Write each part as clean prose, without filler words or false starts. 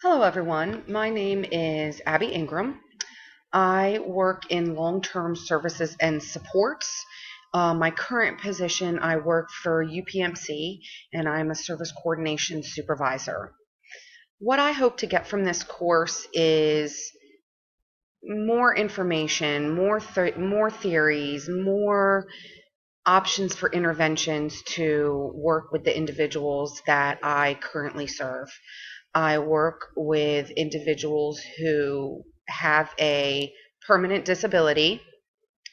Hello, everyone. My name is Abby Ingram. I work in long term services and supports. My current position, I work for UPMC and I'm a service coordination supervisor. What I hope to get from this course is more information, more theories, more options for interventions to work with the individuals that I currently serve. I work with individuals who have a permanent disability.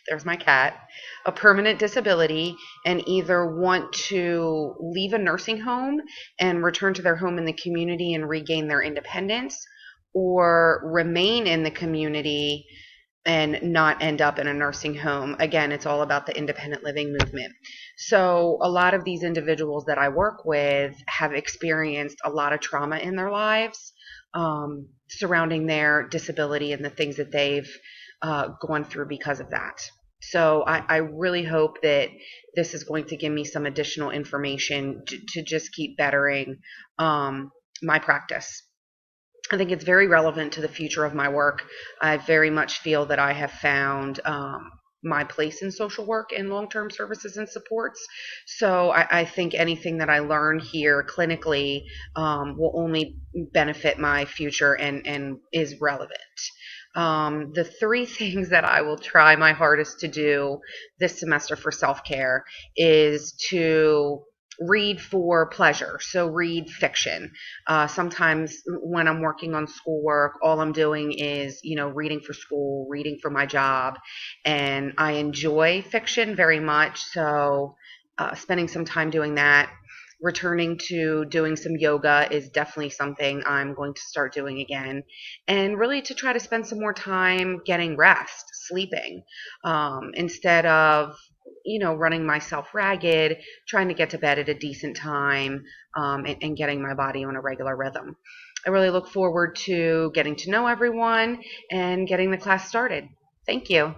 There's my cat. A permanent disability, and either want to leave a nursing home and return to their home in the community and regain their independence, or remain in the community and not end up in a nursing home. Again, it's all about the independent living movement. So, a lot of these individuals that I work with have experienced a lot of trauma in their lives surrounding their disability and the things that they've gone through because of that. So, I really hope that this is going to give me some additional information to just keep bettering my practice. I think it's very relevant to the future of my work. I very much feel that I have found my place in social work and long term services and supports. So I think anything that I learn here clinically will only benefit my future and is relevant. The three things that I will try my hardest to do this semester for self care is to read for pleasure. So read fiction. Sometimes when I'm working on schoolwork, all I'm doing is, reading for school, reading for my job, and I enjoy fiction very much. So spending some time doing that. Returning to doing some yoga is definitely something I'm going to start doing again. And really to try to spend some more time getting rest, sleeping, instead of running myself ragged, trying to get to bed at a decent time, and getting my body on a regular rhythm. I really look forward to getting to know everyone and getting the class started. Thank you.